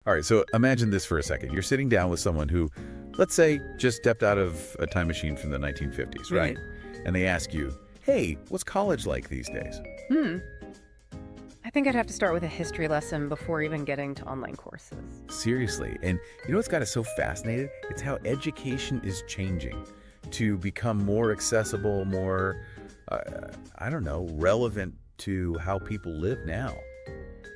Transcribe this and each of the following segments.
All right, so imagine this for a second. You're sitting down with someone who, let's say, just stepped out of a time machine from the 1950s, right? And they ask you, hey, what's college like these days? I think I'd have to start with a history lesson before even getting to online courses. Seriously. And you know what's got us so fascinated? It's how education is changing to become more accessible, more, I don't know, relevant to how people live now.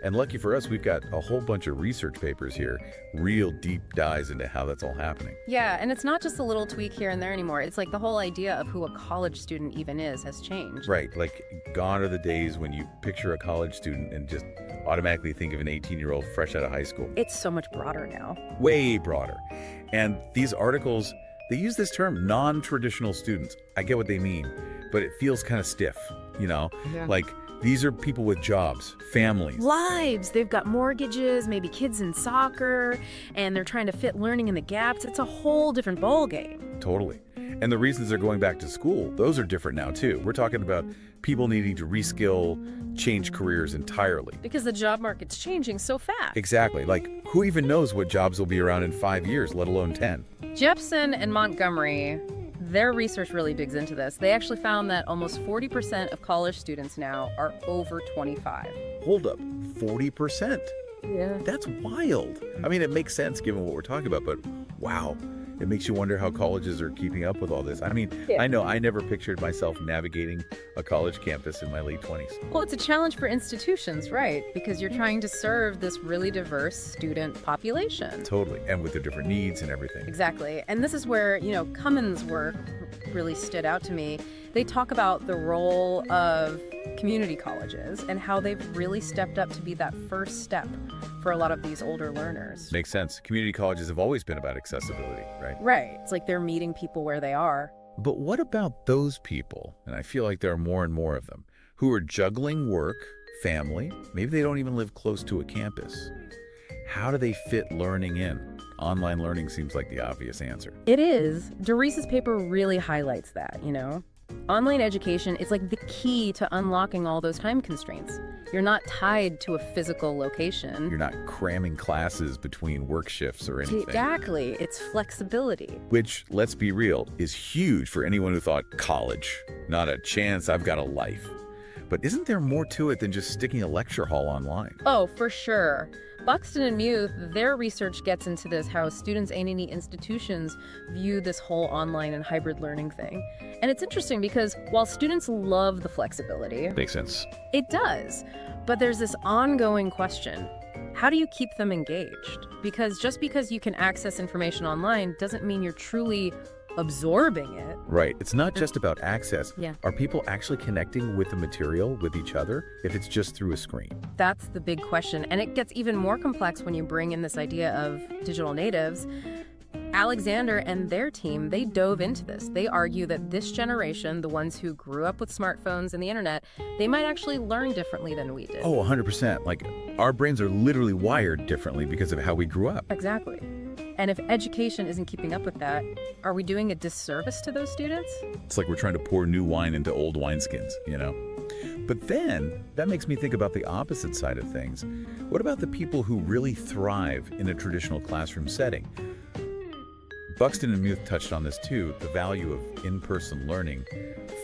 And lucky for us, we've got a whole bunch of research papers here, real deep dives into how that's all happening. Yeah, and it's not just a little tweak here and there anymore. It's like the whole idea of who a college student even is has changed. Right, like gone are the days when you picture a college student and just automatically think of an 18-year-old fresh out of high school. It's so much broader now. Way broader. And these articles, they use this term, non-traditional students. I get what they mean, but it feels kind of stiff, you know? Yeah. Like, these are people with jobs, families. Lives. They've got mortgages, maybe kids in soccer, and they're trying to fit learning in the gaps. It's a whole different ballgame. Totally. And the reasons they're going back to school, those are different now, too. We're talking about people needing to reskill, change careers entirely. Because the job market's changing so fast. Exactly. Like, who even knows what jobs will be around in 5 years, let alone 10? Jepson and Montgomery, their research really digs into this. They actually found that almost 40% of college students now are over 25. Hold up, 40%? Yeah. That's wild. I mean, it makes sense given what we're talking about, but wow. It makes you wonder how colleges are keeping up with all this. I mean, Yeah. I know I never pictured myself navigating a college campus in my late 20s. Well, it's a challenge for institutions, right? Because you're trying to serve this really diverse student population. Totally. And with their different needs and everything. Exactly. And this is where, Cummins' work really stood out to me. They talk about the role of community colleges and how they've really stepped up to be that first step for a lot of these older learners. Makes sense. Community colleges have always been about accessibility, right? Right. It's like they're meeting people where they are. But what about those people, and I feel like there are more and more of them, who are juggling work, family, maybe they don't even live close to a campus. How do they fit learning in? Online learning seems like the obvious answer. It is. DeRise's paper really highlights that, Online education is like the key to unlocking all those time constraints. You're not tied to a physical location. You're not cramming classes between work shifts or anything. Exactly. It's flexibility. Which, let's be real, is huge for anyone who thought college. Not a chance, I've got a life. But isn't there more to it than just sticking a lecture hall online? Oh, for sure. Buxton and Muth, their research gets into this, how students and any institutions view this whole online and hybrid learning thing. And it's interesting because while students love the flexibility, Makes sense. it does. But there's this ongoing question. How do you keep them engaged? Because just because you can access information online doesn't mean you're truly absorbing it. Right. It's not just about access. Yeah. Are people actually connecting with the material, with each other, if it's just through a screen? That's the big question. And it gets even more complex when you bring in this idea of digital natives. Alexander and their team, they dove into this. They argue that this generation, the ones who grew up with smartphones and the internet, they might actually learn differently than we did. Oh, 100%. Like, our brains are literally wired differently because of how we grew up. Exactly. And if education isn't keeping up with that, are we doing a disservice to those students? It's like we're trying to pour new wine into old wineskins, But then, that makes me think about the opposite side of things. What about the people who really thrive in a traditional classroom setting? Buxton and Muth touched on this too, the value of in-person learning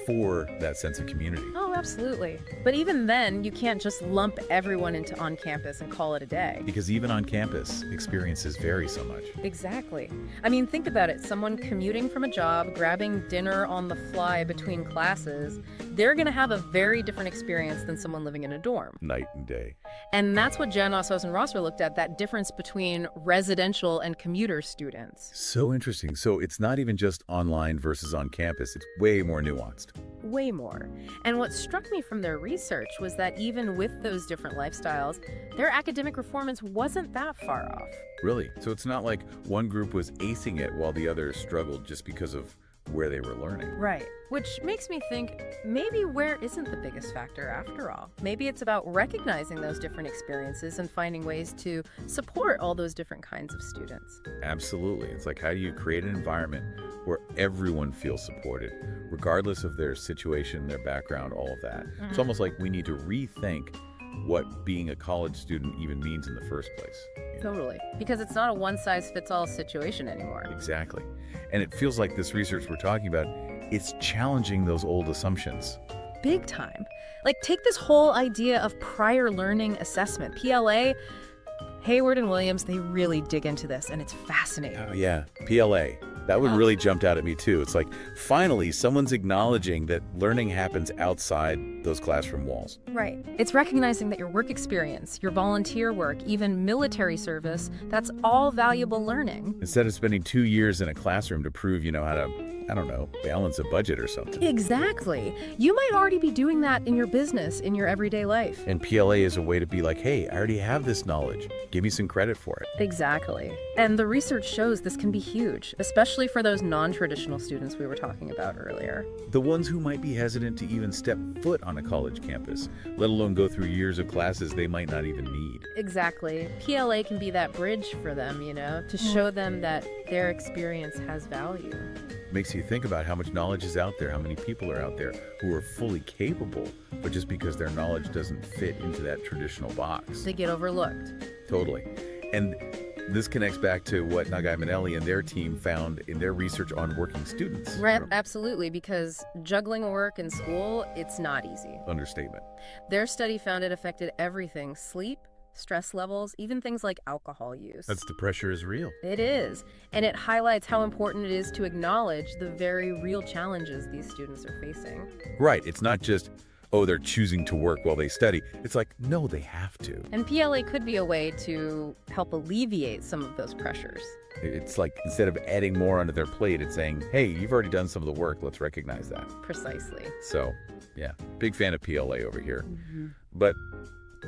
for that sense of community. Oh, absolutely. But even then, you can't just lump everyone into on campus and call it a day. Because even on campus, experiences vary so much. Exactly. I mean, think about it. Someone commuting from a job, grabbing dinner on the fly between classes, they're going to have a very different experience than someone living in a dorm. Night and day. And that's what Jan Ossos and Rosser looked at, that difference between residential and commuter students. So interesting. So it's not even just online versus on campus. It's way more nuanced. Way more. And what struck me from their research was that even with those different lifestyles, their academic performance wasn't that far off. Really? So it's not like one group was acing it while the others struggled just because of where they were learning. Right. Which makes me think maybe where isn't the biggest factor after all. Maybe it's about recognizing those different experiences and finding ways to support all those different kinds of students. Absolutely. It's like, how do you create an environment where everyone feels supported, regardless of their situation, their background, all of that? It's almost like we need to rethink what being a college student even means in the first place. Totally. Because it's not a one-size-fits-all situation anymore. Exactly. And it feels like this research we're talking about, it's challenging those old assumptions. Big time. Like, take this whole idea of prior learning assessment. PLA, Hayward and Williams, they really dig into this, and it's fascinating. Oh, yeah. PLA. That one really jumped out at me, too. It's like, finally, someone's acknowledging that learning happens outside those classroom walls. Right. It's recognizing that your work experience, your volunteer work, even military service, that's all valuable learning. Instead of spending 2 years in a classroom to prove you know how to, I don't know, balance a budget or something. Exactly. You might already be doing that in your business, in your everyday life. And PLA is a way to be like, hey, I already have this knowledge. Give me some credit for it. Exactly. And the research shows this can be huge, especially for those non-traditional students we were talking about earlier. The ones who might be hesitant to even step foot on a college campus, let alone go through years of classes they might not even need. Exactly. PLA can be that bridge for them, to show them that their experience has value. Makes you think about how much knowledge is out there, how many people are out there who are fully capable, but just because their knowledge doesn't fit into that traditional box. They get overlooked. Totally. And this connects back to what Nagai Manelli and their team found in their research on working students. Right, absolutely, because juggling work and school, it's not easy. Understatement. Their study found it affected everything: sleep, stress levels, even things like alcohol use. The pressure is real. It is. And it highlights how important it is to acknowledge the very real challenges these students are facing. Right. It's not just, oh, they're choosing to work while they study. It's like, no, they have to. And PLA could be a way to help alleviate some of those pressures. It's like, instead of adding more onto their plate, it's saying, hey, you've already done some of the work. Let's recognize that. Precisely. So, yeah, big fan of PLA over here. But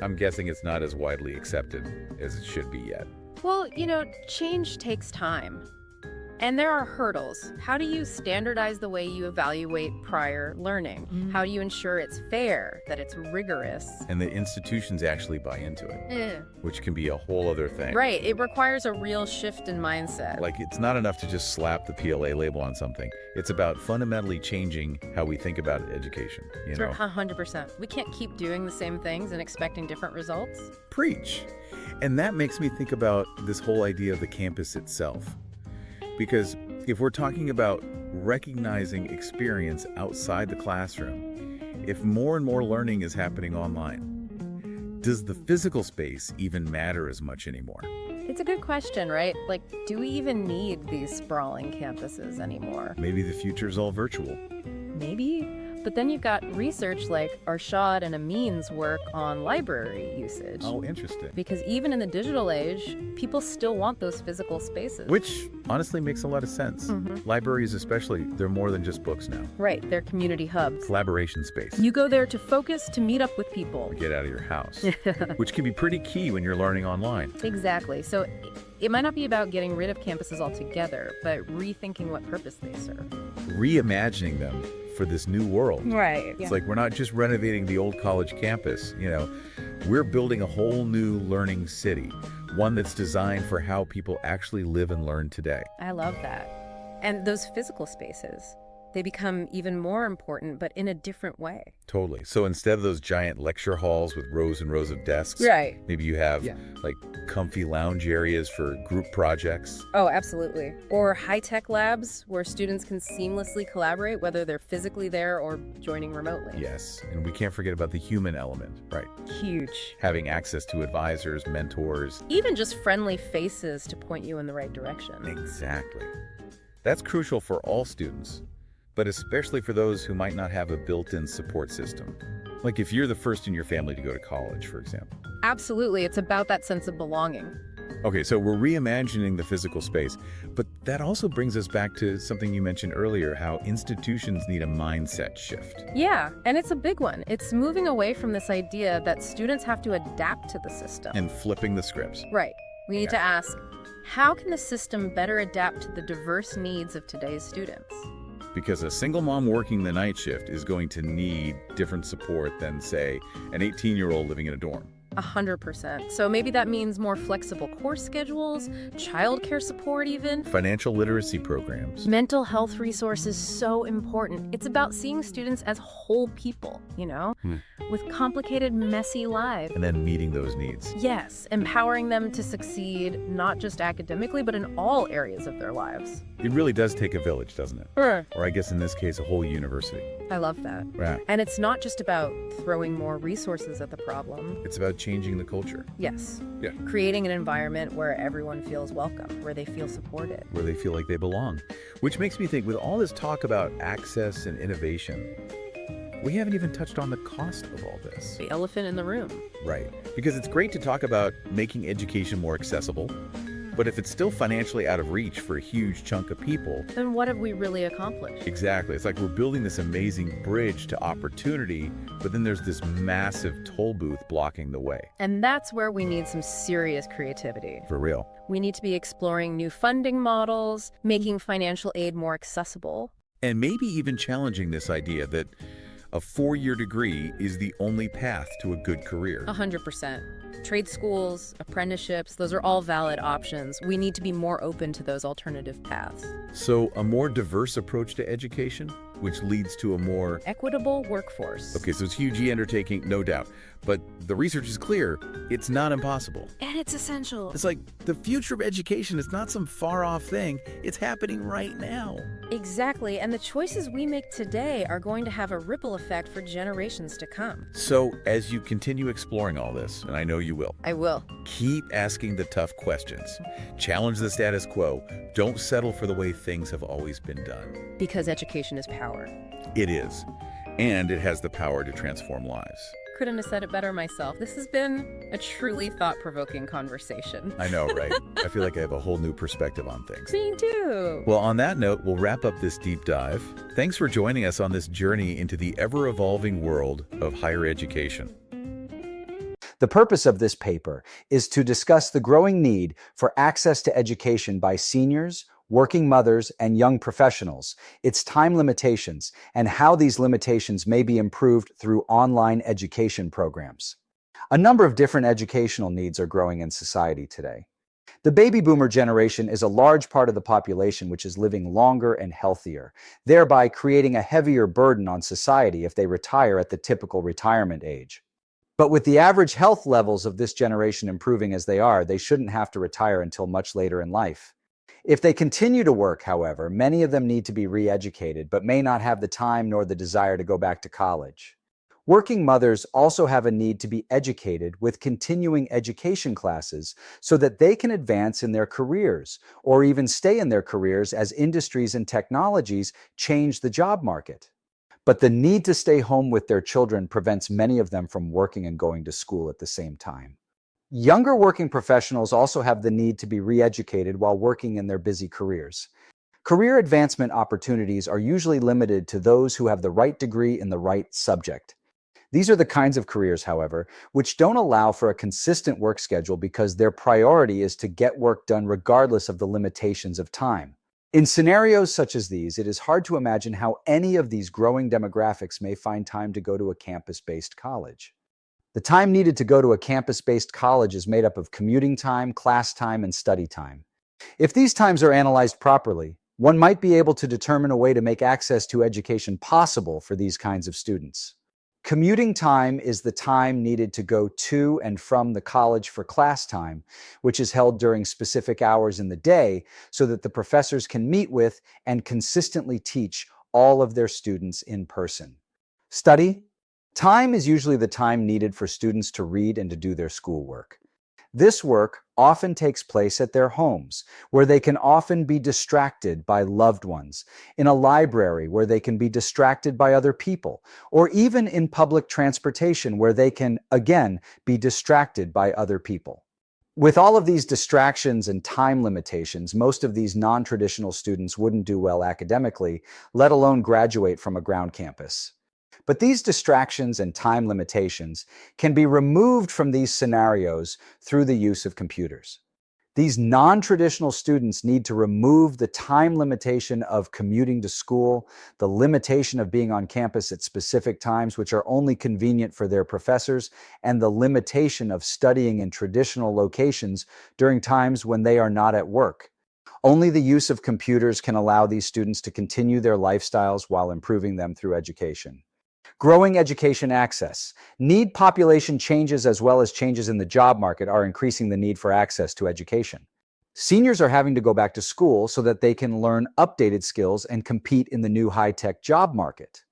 I'm guessing it's not as widely accepted as it should be yet. Well, change takes time. And there are hurdles. How do you standardize the way you evaluate prior learning? How do you ensure it's fair, that it's rigorous? And the institutions actually buy into it, which can be a whole other thing. Right. It requires a real shift in mindset. Like, it's not enough to just slap the PLA label on something. It's about fundamentally changing how we think about education, 100%. We can't keep doing the same things and expecting different results. Preach. And that makes me think about this whole idea of the campus itself. Because if we're talking about recognizing experience outside the classroom, if more and more learning is happening online, does the physical space even matter as much anymore? It's a good question, right? Like, do we even need these sprawling campuses anymore? Maybe the future's all virtual. Maybe. But then you've got research like Arshad and Amin's work on library usage. Oh, interesting. Because even in the digital age, people still want those physical spaces. Which honestly makes a lot of sense. Libraries especially, they're more than just books now. Right, they're community hubs. Collaboration space. You go there to focus, to meet up with people. Get out of your house. Which can be pretty key when you're learning online. Exactly. So it might not be about getting rid of campuses altogether, but rethinking what purpose they serve. Reimagining them for this new world. Right. It's like we're not just renovating the old college campus, we're building a whole new learning city, one that's designed for how people actually live and learn today. I love that. And those physical spaces, they become even more important, but in a different way. Totally. So instead of those giant lecture halls with rows and rows of desks, right, maybe you have like comfy lounge areas for group projects. Oh, absolutely. Or high-tech labs where students can seamlessly collaborate, whether they're physically there or joining remotely. Yes. And we can't forget about the human element, right? Huge. Having access to advisors, mentors. Even just friendly faces to point you in the right direction. Exactly. That's crucial for all students, but especially for those who might not have a built-in support system. Like if you're the first in your family to go to college, for example. Absolutely. It's about that sense of belonging. Okay, so we're reimagining the physical space, but that also brings us back to something you mentioned earlier, how institutions need a mindset shift. Yeah, and it's a big one. It's moving away from this idea that students have to adapt to the system. And flipping the scripts. Right. We need to ask, how can the system better adapt to the diverse needs of today's students? Because a single mom working the night shift is going to need different support than, say, an 18-year-old living in a dorm. 100%. So maybe that means more flexible course schedules, childcare support even. Financial literacy programs. Mental health resources so important. It's about seeing students as whole people, with complicated, messy lives. And then meeting those needs. Yes, empowering them to succeed, not just academically, but in all areas of their lives. It really does take a village, doesn't it? Sure. Or I guess in this case, a whole university. I love that. Right. And it's not just about throwing more resources at the problem. It's about changing the culture. Yes. Yeah. Creating an environment where everyone feels welcome, where they feel supported. Where they feel like they belong. Which makes me think, with all this talk about access and innovation, we haven't even touched on the cost of all this. The elephant in the room. Right. Because it's great to talk about making education more accessible, but if it's still financially out of reach for a huge chunk of people, then what have we really accomplished? Exactly. It's like we're building this amazing bridge to opportunity, but then there's this massive toll booth blocking the way. And that's where we need some serious creativity. For real. We need to be exploring new funding models, making financial aid more accessible. And maybe even challenging this idea that a 4-year degree is the only path to a good career. 100%. Trade schools, apprenticeships, those are all valid options. We need to be more open to those alternative paths. So a more diverse approach to education, which leads to a more equitable workforce. Okay, so it's a huge undertaking, no doubt. But the research is clear. It's not impossible. And it's essential. It's like the future of education is not some far-off thing. It's happening right now. Exactly, and the choices we make today are going to have a ripple effect for generations to come. So as you continue exploring all this, and I know you will. I will. Keep asking the tough questions. Challenge the status quo. Don't settle for the way things have always been done. Because education is power. It is. And it has the power to transform lives. Couldn't have said it better myself. This has been a truly thought-provoking conversation. I know, right? I feel like I have a whole new perspective on things. Me too. Well, on that note, we'll wrap up this deep dive. Thanks for joining us on this journey into the ever-evolving world of higher education. The purpose of this paper is to discuss the growing need for access to education by seniors, working mothers, and young professionals, its time limitations, and how these limitations may be improved through online education programs. A number of different educational needs are growing in society today. The baby boomer generation is a large part of the population which is living longer and healthier, thereby creating a heavier burden on society if they retire at the typical retirement age. But with the average health levels of this generation improving as they are, they shouldn't have to retire until much later in life. If they continue to work, however, many of them need to be re-educated, but may not have the time nor the desire to go back to college. Working mothers also have a need to be educated with continuing education classes so that they can advance in their careers, or even stay in their careers as industries and technologies change the job market. But the need to stay home with their children prevents many of them from working and going to school at the same time. Younger working professionals also have the need to be re-educated while working in their busy careers. Career advancement opportunities are usually limited to those who have the right degree in the right subject. These are the kinds of careers, however, which don't allow for a consistent work schedule because their priority is to get work done regardless of the limitations of time. In scenarios such as these, it is hard to imagine how any of these growing demographics may find time to go to a campus-based college. The time needed to go to a campus-based college is made up of commuting time, class time, and study time. If these times are analyzed properly, one might be able to determine a way to make access to education possible for these kinds of students. Commuting time is the time needed to go to and from the college for class time, which is held during specific hours in the day so that the professors can meet with and consistently teach all of their students in person. Study time is usually the time needed for students to read and to do their schoolwork. This work often takes place at their homes, where they can often be distracted by loved ones, in a library where they can be distracted by other people, or even in public transportation where they can, again, be distracted by other people. With all of these distractions and time limitations, most of these non-traditional students wouldn't do well academically, let alone graduate from a ground campus. But these distractions and time limitations can be removed from these scenarios through the use of computers. These non-traditional students need to remove the time limitation of commuting to school, the limitation of being on campus at specific times, which are only convenient for their professors, and the limitation of studying in traditional locations during times when they are not at work. Only the use of computers can allow these students to continue their lifestyles while improving them through education. Growing education access. Need population changes as well as changes in the job market are increasing the need for access to education. Seniors are having to go back to school so that they can learn updated skills and compete in the new high-tech job market.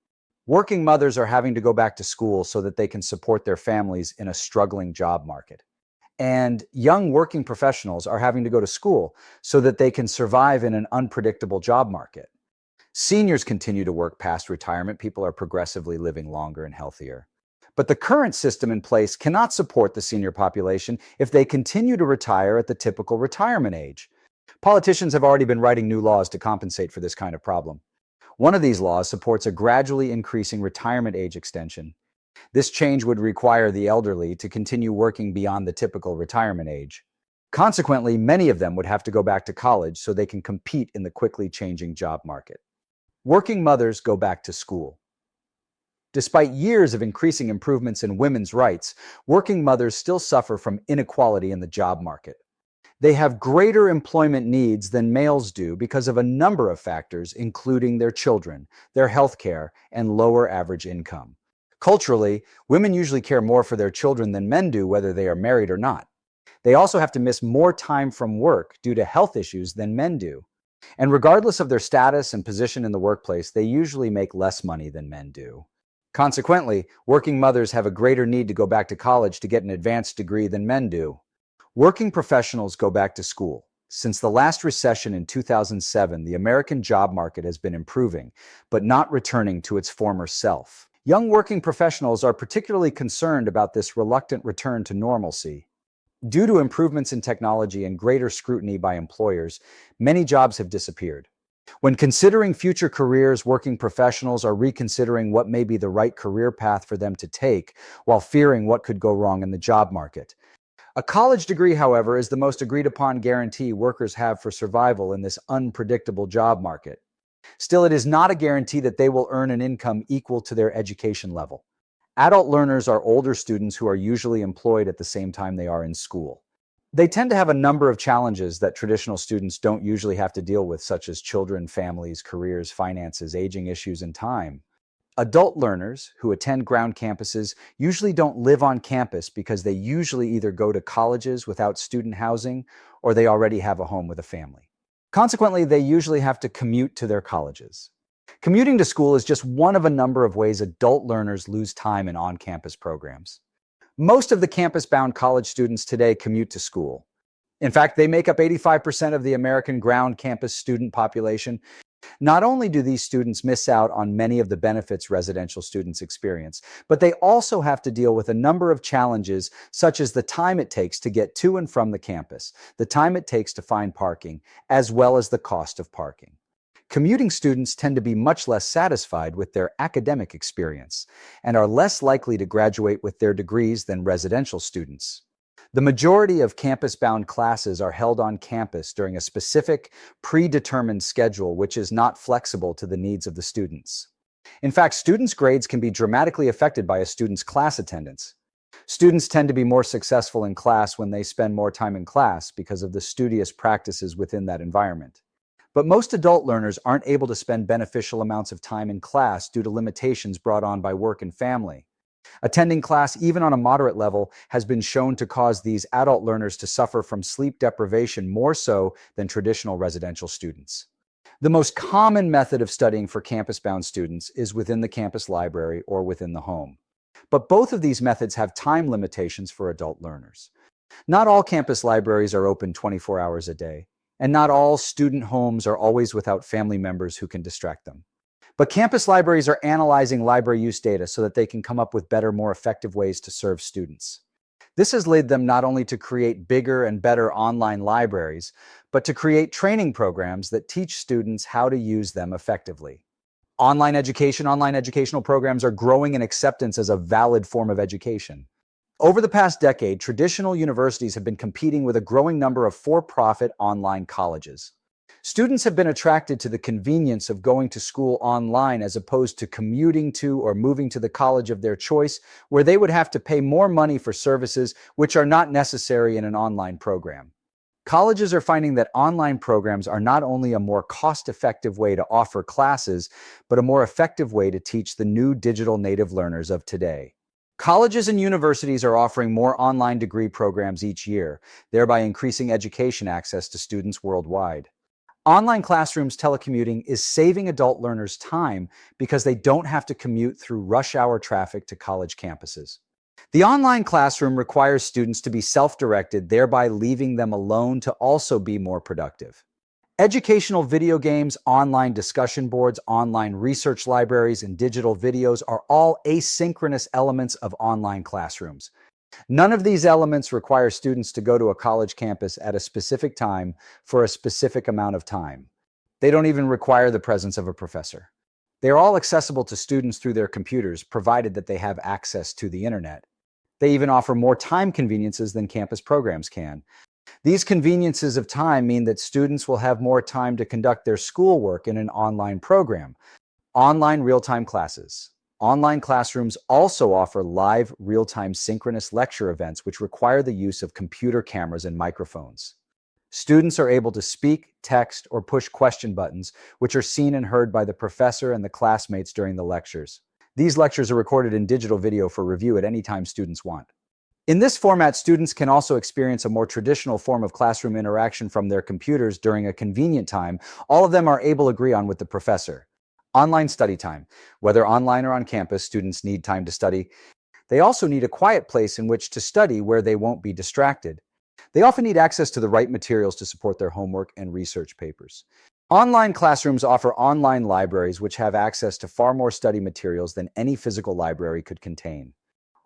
Working mothers are having to go back to school so that they can support their families in a struggling job market. And young working professionals are having to go to school so that they can survive in an unpredictable job market. Seniors continue to work past retirement. People are progressively living longer and healthier. But the current system in place cannot support the senior population if they continue to retire at the typical retirement age. Politicians have already been writing new laws to compensate for this kind of problem. One of these laws supports a gradually increasing retirement age extension. This change would require the elderly to continue working beyond the typical retirement age. Consequently, many of them would have to go back to college so they can compete in the quickly changing job market. Working mothers go back to school. Despite years of increasing improvements in women's rights, working mothers still suffer from inequality in the job market. They have greater employment needs than males do because of a number of factors, including their children, their health care, and lower average income. Culturally, women usually care more for their children than men do, whether they are married or not. They also have to miss more time from work due to health issues than men do. And regardless of their status and position in the workplace, they usually make less money than men do. Consequently, working mothers have a greater need to go back to college to get an advanced degree than men do. Working professionals go back to school. Since the last recession in 2007, the American job market has been improving, but not returning to its former self. Young working professionals are particularly concerned about this reluctant return to normalcy. Due to improvements in technology and greater scrutiny by employers, many jobs have disappeared. When considering future careers, working professionals are reconsidering what may be the right career path for them to take, while fearing what could go wrong in the job market. A college degree, however, is the most agreed-upon guarantee workers have for survival in this unpredictable job market. Still, it is not a guarantee that they will earn an income equal to their education level. Adult learners are older students who are usually employed at the same time they are in school. They tend to have a number of challenges that traditional students don't usually have to deal with, such as children, families, careers, finances, aging issues, and time. Adult learners who attend ground campuses usually don't live on campus because they usually either go to colleges without student housing or they already have a home with a family. Consequently, they usually have to commute to their colleges. Commuting to school is just one of a number of ways adult learners lose time in on-campus programs. Most of the campus-bound college students today commute to school. In fact, they make up 85% of the American ground campus student population. Not only do these students miss out on many of the benefits residential students experience, but they also have to deal with a number of challenges, such as the time it takes to get to and from the campus, the time it takes to find parking, as well as the cost of parking. Commuting students tend to be much less satisfied with their academic experience and are less likely to graduate with their degrees than residential students. The majority of campus-bound classes are held on campus during a specific, predetermined schedule which is not flexible to the needs of the students. In fact, students' grades can be dramatically affected by a student's class attendance. Students tend to be more successful in class when they spend more time in class because of the studious practices within that environment. But most adult learners aren't able to spend beneficial amounts of time in class due to limitations brought on by work and family. Attending class, even on a moderate level, has been shown to cause these adult learners to suffer from sleep deprivation more so than traditional residential students. The most common method of studying for campus-bound students is within the campus library or within the home. But both of these methods have time limitations for adult learners. Not all campus libraries are open 24 hours a day, and not all student homes are always without family members who can distract them. But campus libraries are analyzing library use data so that they can come up with better, more effective ways to serve students. This has led them not only to create bigger and better online libraries, but to create training programs that teach students how to use them effectively. Online educational programs are growing in acceptance as a valid form of education. Over the past decade, traditional universities have been competing with a growing number of for-profit online colleges. Students have been attracted to the convenience of going to school online as opposed to commuting to or moving to the college of their choice, where they would have to pay more money for services which are not necessary in an online program. Colleges are finding that online programs are not only a more cost-effective way to offer classes, but a more effective way to teach the new digital native learners of today. Colleges and universities are offering more online degree programs each year, thereby increasing education access to students worldwide. Online classrooms telecommuting is saving adult learners time because they don't have to commute through rush hour traffic to college campuses. The online classroom requires students to be self-directed, thereby leaving them alone to also be more productive. Educational video games, online discussion boards, online research libraries, and digital videos are all asynchronous elements of online classrooms. None of these elements require students to go to a college campus at a specific time for a specific amount of time. They don't even require the presence of a professor. They are all accessible to students through their computers, provided that they have access to the internet. They even offer more time conveniences than campus programs can. These conveniences of time mean that students will have more time to conduct their schoolwork in an online program. Online real-time classes. Online classrooms also offer live, real-time synchronous lecture events which require the use of computer cameras and microphones. Students are able to speak, text, or push question buttons, which are seen and heard by the professor and the classmates during the lectures. These lectures are recorded in digital video for review at any time students want. In this format, students can also experience a more traditional form of classroom interaction from their computers during a convenient time. All of them are able to agree on with the professor. Online study time. Whether online or on campus, students need time to study. They also need a quiet place in which to study where they won't be distracted. They often need access to the right materials to support their homework and research papers. Online classrooms offer online libraries which have access to far more study materials than any physical library could contain.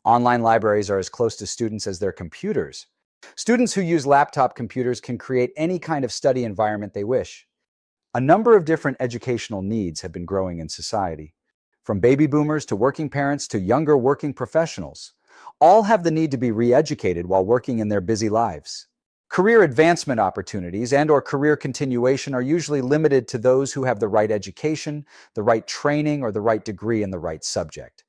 Online libraries are as close to students as their computers. Students who use laptop computers can create any kind of study environment they wish. A number of different educational needs have been growing in society. From baby boomers to working parents to younger working professionals, all have the need to be re-educated while working in their busy lives. Career advancement opportunities and/or career continuation are usually limited to those who have the right education, the right training, or the right degree in the right subject.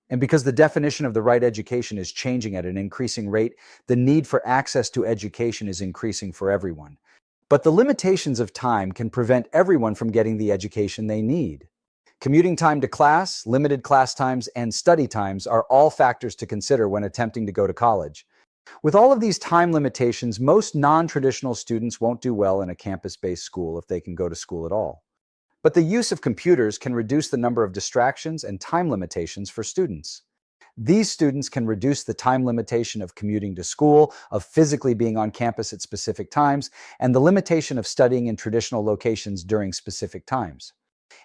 And because the definition of the right education is changing at an increasing rate, the need for access to education is increasing for everyone. But the limitations of time can prevent everyone from getting the education they need. Commuting time to class, limited class times, and study times are all factors to consider when attempting to go to college. With all of these time limitations, most non-traditional students won't do well in a campus-based school if they can go to school at all. But the use of computers can reduce the number of distractions and time limitations for students. These students can reduce the time limitation of commuting to school, of physically being on campus at specific times, and the limitation of studying in traditional locations during specific times.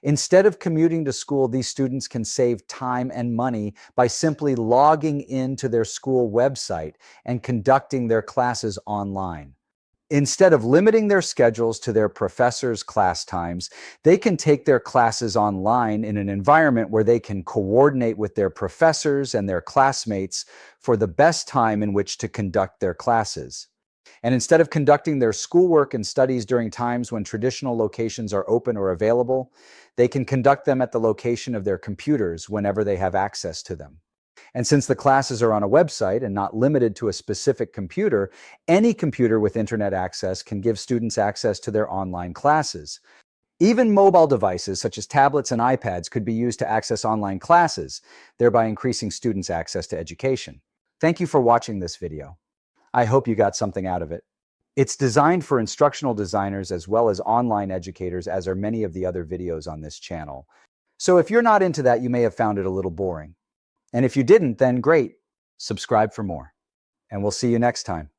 Instead of commuting to school, these students can save time and money by simply logging into their school website and conducting their classes online. Instead of limiting their schedules to their professors' class times, they can take their classes online in an environment where they can coordinate with their professors and their classmates for the best time in which to conduct their classes. And instead of conducting their schoolwork and studies during times when traditional locations are open or available, they can conduct them at the location of their computers whenever they have access to them. And since the classes are on a website and not limited to a specific computer, any computer with internet access can give students access to their online classes. Even mobile devices such as tablets and iPads could be used to access online classes, thereby increasing students' access to education. Thank you for watching this video. I hope you got something out of it. It's designed for instructional designers as well as online educators, as are many of the other videos on this channel. So if you're not into that, you may have found it a little boring. And if you didn't, then great. Subscribe for more. And we'll see you next time.